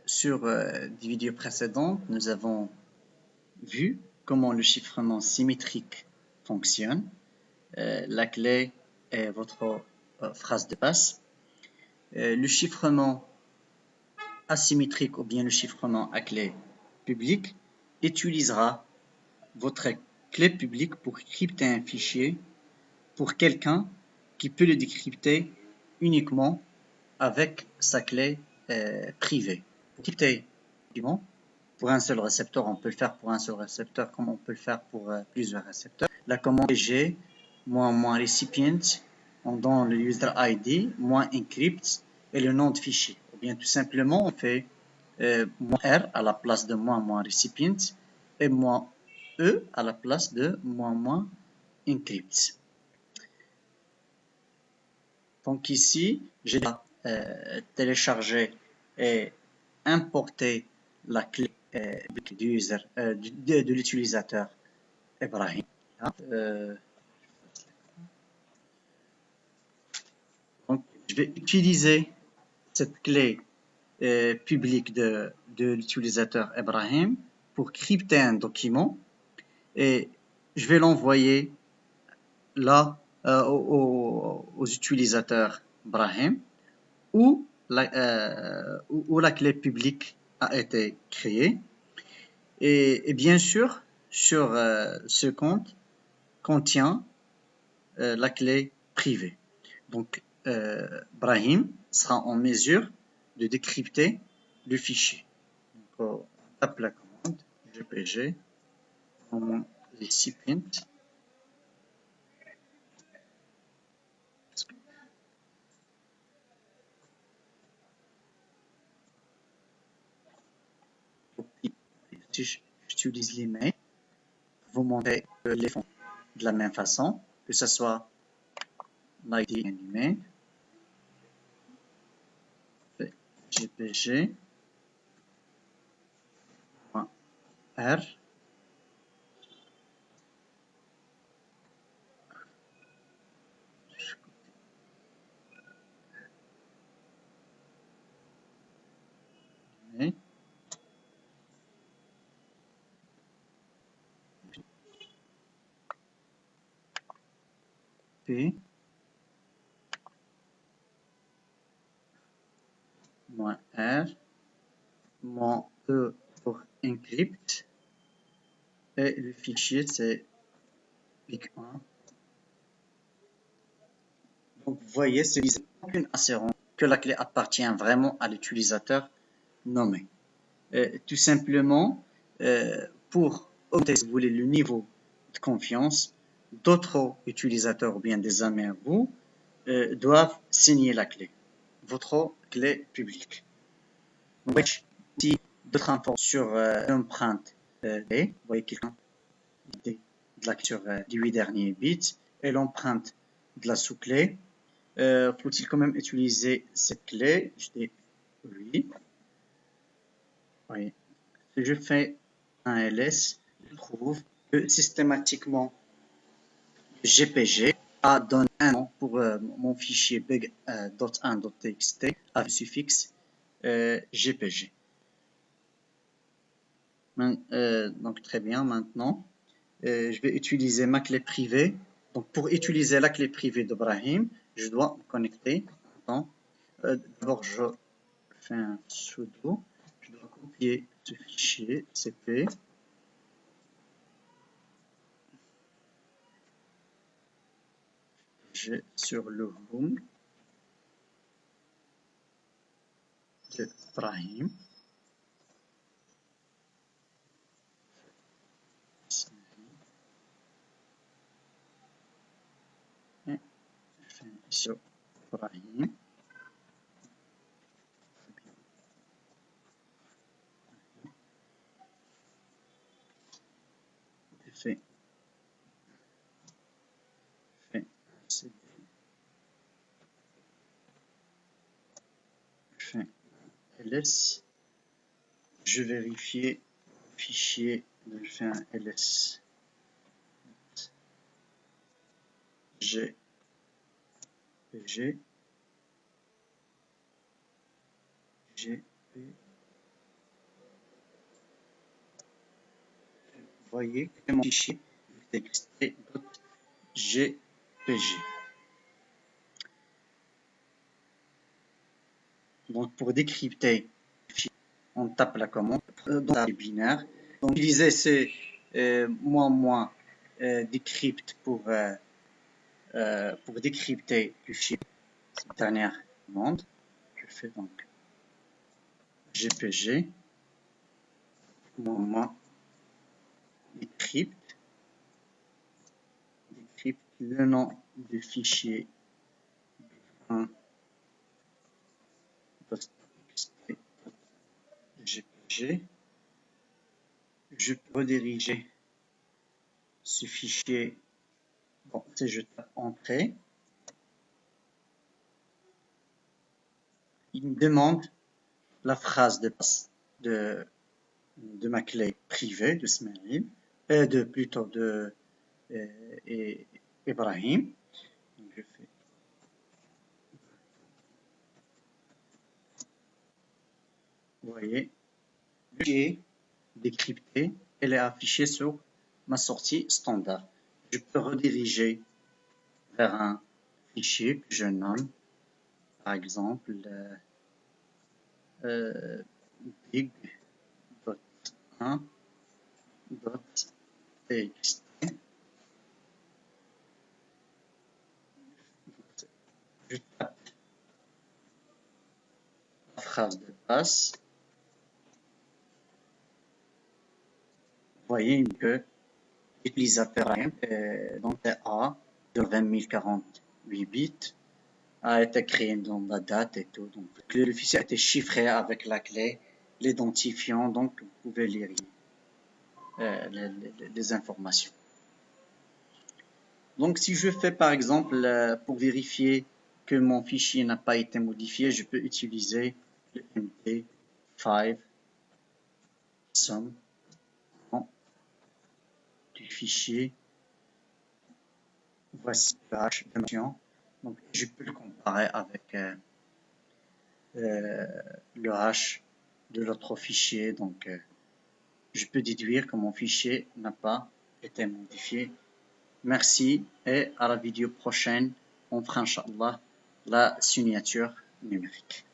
Sur des vidéos précédentes, nous avons vu comment le chiffrement symétrique fonctionne. La clé est votre phrase de passe. Le chiffrement asymétrique ou bien le chiffrement à clé publique utilisera votre clé publique pour crypter un fichier pour quelqu'un qui peut le décrypter uniquement avec sa clé privée. Pour crypter pour un seul récepteur, on peut le faire pour un seul récepteur comme on peut le faire pour plusieurs récepteurs. La commande G moins recipient, on donne le user ID, moins encrypt et le nom de fichier. Ou bien tout simplement, on fait moins R à la place de moins recipient et moins E à la place de moins encrypt. Donc ici, j'ai téléchargé et importé la clé de l'utilisateur Ibrahim. Donc, je vais utiliser cette clé publique de l'utilisateur Ibrahim pour crypter un document et je vais l'envoyer là aux utilisateurs Ibrahim où la clé publique a été créée. Et bien sûr, sur ce compte contient la clé privée. Donc, Brahim sera en mesure de décrypter le fichier. Donc, on tape la commande GPG en recipient. Si j'utilise l'email, vous montrer les fonds de la même façon, que ce soit l'ID et l'email. GPG R P moins R moins E pour encrypt et le fichier c'est pic1. Donc vous voyez, c'est aucune assurance que la clé appartient vraiment à l'utilisateur nommé. Tout simplement, pour augmenter, si vous voulez, le niveau de confiance, d'autres utilisateurs ou bien des amis à vous doivent signer la clé, votre clé publique. Donc, ici, d'autres infos sur l'empreinte vous voyez quelqu'un de la sur les 8 derniers bits et l'empreinte de la sous-clé. Faut-il quand même utiliser cette clé? Je dis oui. Oui. Si je fais un ls, je trouve que systématiquement GPG a donné un nom pour mon fichier bug.1.txt avec le suffixe GPG. Donc très bien, maintenant je vais utiliser ma clé privée. Donc pour utiliser la clé privée d'Ibrahim, je dois me connecter. D'abord je fais un sudo, je dois copier ce fichier cp sur le home de Ibrahim. Et je fais sur Ibrahim. Je fais cd. Je fais ls. Je vérifie le fichier. Je fais un ls. GPG GP voyez que mon fichier txt.jpg. Donc, pour décrypter, on tape la commande dans la binaire. Donc, utiliser ce decrypt pour décrypter le fichier. Cette dernière commande. Je fais donc GPG, decrypt le nom du fichier 1 GPG. Je peux rediriger ce fichier. Bon, si je tape entrée, il me demande la phrase de passe de ma clé privée de Smaïl, plutôt de Ibrahim. Donc je fais vous voyez, le fichier décrypté, elle est affichée sur ma sortie standard. Je peux rediriger vers un fichier que je nomme, par exemple, big.1.txt. Je tape la phrase de passe. Vous voyez que l'utilisateur donc A de 20 048 bits a été créé dans la date et tout. Donc, le fichier a été chiffré avec la clé, l'identifiant, donc vous pouvez lire les informations. Donc, si je fais par exemple, pour vérifier que mon fichier n'a pas été modifié, je peux utiliser le MD5 sum du fichier. Voici le hash de mention. Donc, je peux le comparer avec le hash de l'autre fichier. Donc, je peux déduire que mon fichier n'a pas été modifié. Merci et à la vidéo prochaine. On fera, Inch'Allah, la signature numérique.